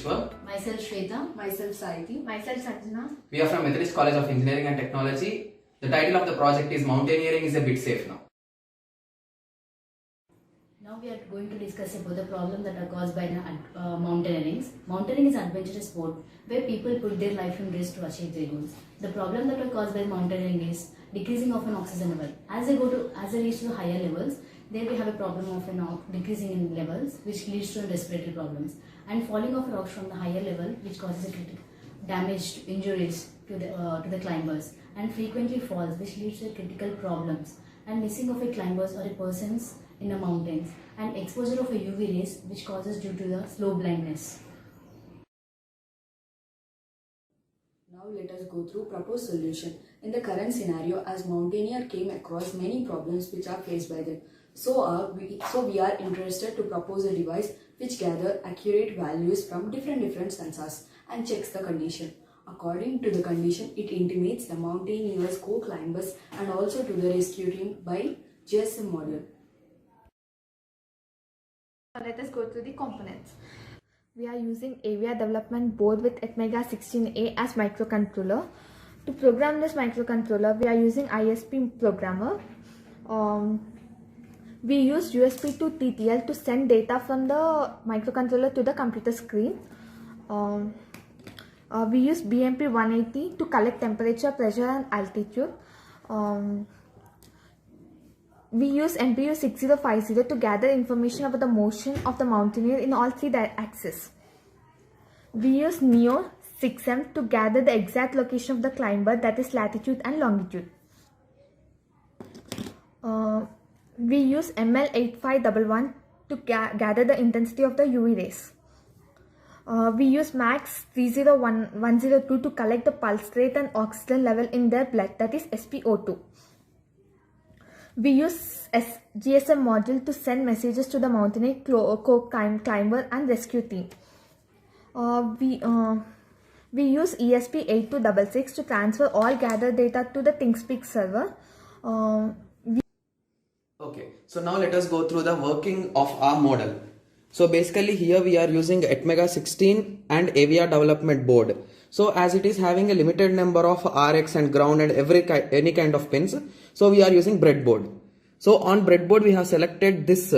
Ishwar. Myself Shweta. Myself Saiti. Myself Sanjana. We are from Methodist College of Engineering and Technology. The title of the project is Mountaineering is a bit safe now. Now we are going to discuss about the problem that are caused by the mountaineering. Mountaineering is an adventurous sport where people put their life in risk to achieve their goals. The problem that are caused by mountaineering is decreasing of an oxygen level. As they reach to higher levels, there we have a problem of decreasing in levels, which leads to respiratory problems, and falling of rocks from the higher level, which causes damage, injuries to the climbers, and frequently falls, which leads to critical problems, and missing of a climbers or a persons in the mountains, and exposure of a UV rays, which causes due to the slow blindness. Now let us go through proposed solution. In the current scenario, as mountaineer came across many problems which are faced by them. So we are interested to propose a device which gather accurate values from different sensors and checks the condition. According to the condition, it intimates the mountaineers, co-climbers and also to the rescue team by GSM module. Let us go through the components. We are using AVIA development board with Atmega 16A as microcontroller. To program this microcontroller, we are using ISP programmer. We use USB to TTL to send data from the microcontroller to the computer screen. We use BMP 180 to collect temperature, pressure and altitude. We use MPU 6050 to gather information about the motion of the mountaineer in all three axes. We use NEO 6M to gather the exact location of the climber, that is latitude and longitude. We use ML8511 to gather the intensity of the UV rays. We use MAX 30102 to collect the pulse rate and oxygen level in their blood, that is SpO2. We use GSM module to send messages to the mountaineer, climber and rescue team. We use ESP8266 to transfer all gathered data to the ThinkSpeak server. Okay, so now let us go through the working of our model. So basically here we are using Atmega 16 and AVIA development board. So as it is having a limited number of RX and ground and any kind of pins, so we are using breadboard. So on breadboard we have selected this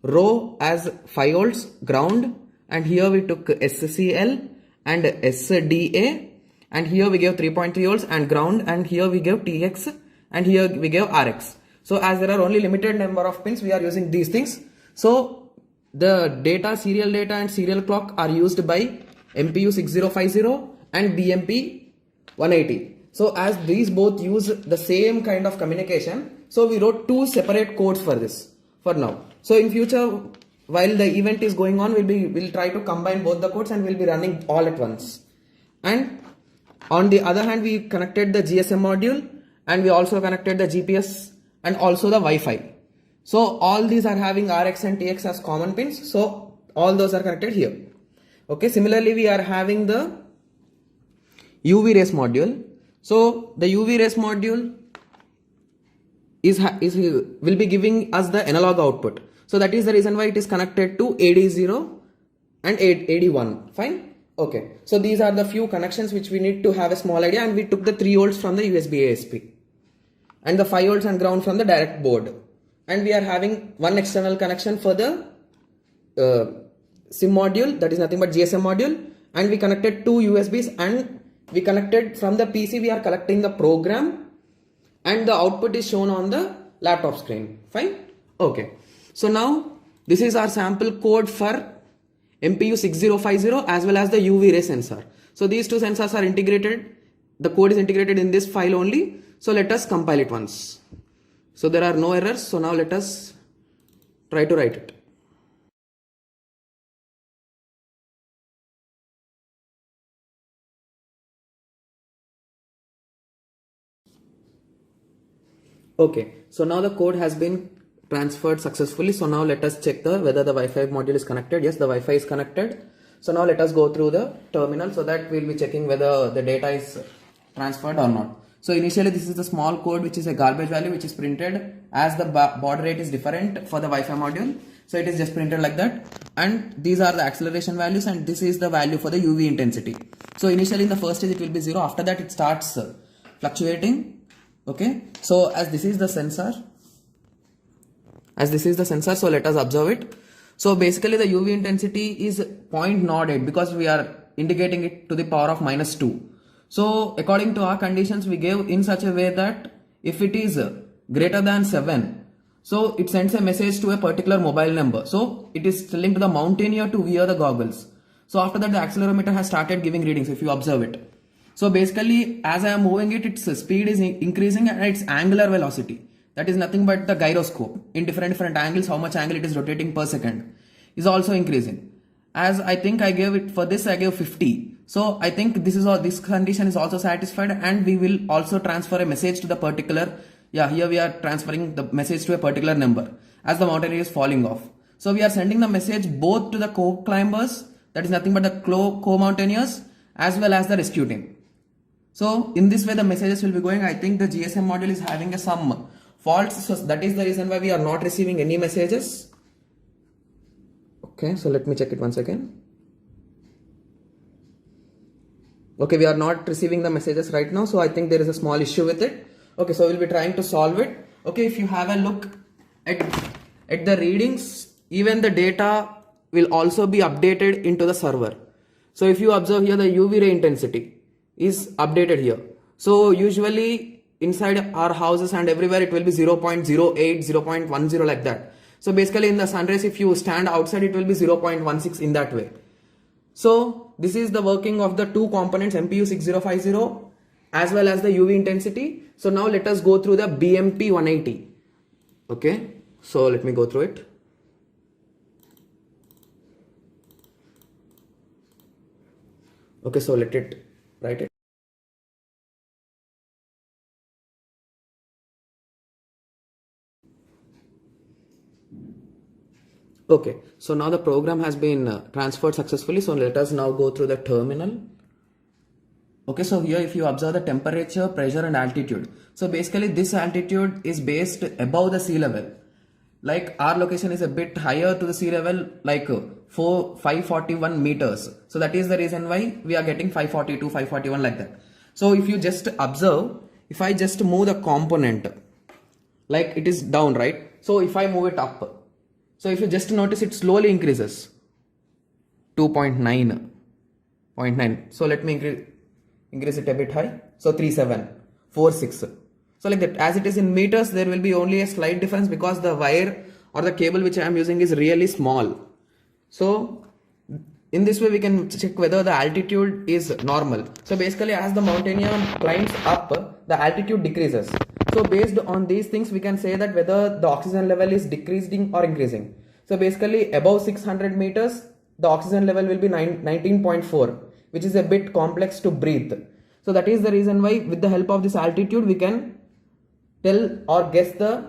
row as 5 volts ground, and here we took SCL and SDA, and here we gave 3.3 volts and ground, and here we gave TX, and here we gave RX. So as there are only limited number of pins, we are using these things. So the data, serial data and serial clock are used by MPU 6050 and BMP 180. So as these both use the same kind of communication, so we wrote two separate codes for this for now. So in future, while the event is going on, we'll try to combine both the codes and we'll be running all at once. And on the other hand, we connected the GSM module and we also connected the GPS and also the Wi-Fi. So all these are having RX and TX as common pins. So all those are connected here. Okay. Similarly, we are having the UV rays module. So the UV rays module will be giving us the analog output. So that is the reason why it is connected to AD0 and AD1. Fine. Okay. So these are the few connections which we need to have a small idea, and we took the 3 volts from the USB ASP and the 5 volts and ground from the direct board. And we are having one external connection for the SIM module, that is nothing but GSM module, and we connected two USBs, and we connected from the PC, we are collecting the program and the output is shown on the laptop screen. Fine. Okay. So now this is our sample code for MPU 6050 as well as the UV ray sensor. So these two sensors are integrated. The code is integrated in this file only. So let us compile it once. So there are no errors. So now let us try to write it. Okay, so now the code has been transferred successfully. So now let us check whether the Wi-Fi module is connected. Yes, the Wi-Fi is connected. So now let us go through the terminal so that we'll be checking whether the data is transferred or not. So initially this is the small code which is a garbage value which is printed as the baud rate is different for the Wi-Fi module. So it is just printed like that. and these are the acceleration values, and this is the value for the UV intensity. So initially in the first stage it will be 0, after that it starts fluctuating. Okay, so as this is the sensor, so let us observe it. So basically the UV intensity is 0.08 because we are indicating it to the power of -2. So according to our conditions, we gave in such a way that if it is greater than 7, so it sends a message to a particular mobile number. So it is telling to the mountaineer to wear the goggles. So after that the accelerometer has started giving readings if you observe it. So basically as I am moving it, its speed is increasing and its angular velocity, that is nothing but the gyroscope in different angles, how much angle it is rotating per second, is also increasing. As I think I gave it for this, I gave 50. So I think this condition is also satisfied, and we will also transfer a message to the particular, here we are transferring the message to a particular number as the mountaineer is falling off. So we are sending the message both to the co-climbers, that is nothing but the co-mountaineers, as well as the rescue team. So in this way the messages will be going. I think the GSM module is having some faults, so that is the reason why we are not receiving any messages. Okay, so let me check it once again. Okay, we are not receiving the messages right now, so I think there is a small issue with it. Okay, so we'll be trying to solve it. Okay, if you have a look at the readings, even the data will also be updated into the server. So if you observe here, the UV ray intensity is updated here. So usually inside our houses and everywhere it will be 0.08, 0.10 like that. So basically in the sun rays, if you stand outside, it will be 0.16 in that way. So this is the working of the two components, MPU 6050 as well as the UV intensity. So now let us go through the BMP 180. Okay, so let me go through it. Okay, so let it write it. Okay, so now the program has been transferred successfully. So let us now go through the terminal. Okay, so here if you observe the temperature, pressure and altitude. So basically this altitude is based above the sea level. Like our location is a bit higher to the sea level, like 541 meters. So that is the reason why we are getting 542, 541 like that. So if you just observe, if I just move the component, like it is down, right? So if I move it up, so if you just notice, it slowly increases 2.9, 0.9. So let me increase it a bit high. So 3746. So like that, as it is in meters, there will be only a slight difference because the wire or the cable which I am using is really small. So in this way we can check whether the altitude is normal. So basically as the mountaineer climbs up, the altitude decreases. So based on these things, we can say that whether the oxygen level is decreasing or increasing. So basically above 600 meters, the oxygen level will be 19.4, which is a bit complex to breathe. So that is the reason why with the help of this altitude, we can tell or guess the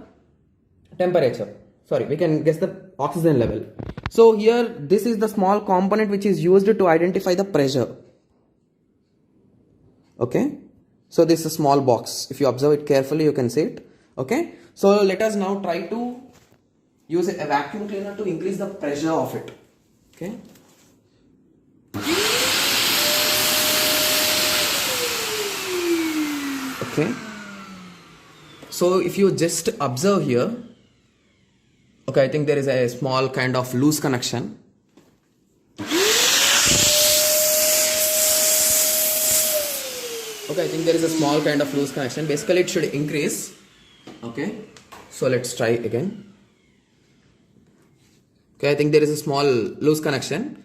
temperature. Sorry, we can guess the oxygen level. So here, this is the small component which is used to identify the pressure. Okay. So this is a small box. If you observe it carefully, you can see it. Okay. So let us now try to use a vacuum cleaner to increase the pressure of it. Okay. Okay. So if you just observe here, okay, I think there is a small kind of loose connection. Okay, I think there is a small kind of loose connection. Basically, it should increase. Okay, so let's try again. Okay, I think there is a small loose connection.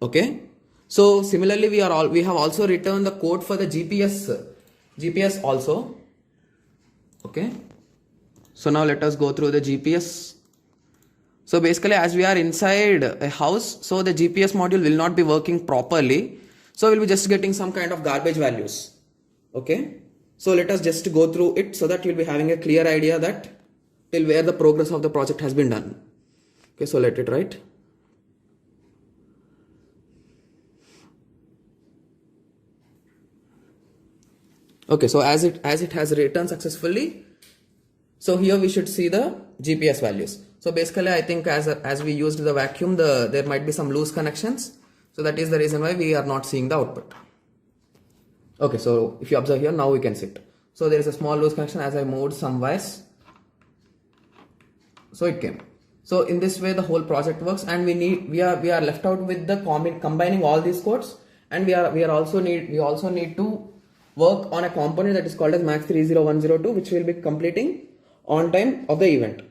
Okay, so similarly, we have also written the code for the GPS also. Okay, so now let us go through the GPS. So basically, as we are inside a house, so the GPS module will not be working properly. So we'll be just getting some kind of garbage values. Okay, so let us just go through it so that you'll be having a clear idea that till where the progress of the project has been done. Okay, so let it write. Okay, so as it has written successfully, so here we should see the GPS values. So basically, I think as we used the vacuum, there might be some loose connections. So that is the reason why we are not seeing the output. Okay, so if you observe here, now we can see it. So there is a small loose connection as I moved some wires. So it came. So in this way the whole project works, and we are left out with the combining all these codes, and we also need to work on a component that is called as Max 30102, which will be completing on time of the event.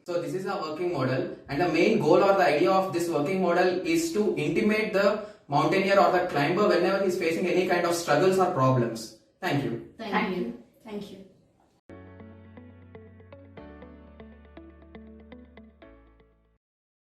So this is a working model, and the main goal or the idea of this working model is to intimate the mountaineer or the climber whenever he is facing any kind of struggles or problems. Thank you. Thank you. Thank you.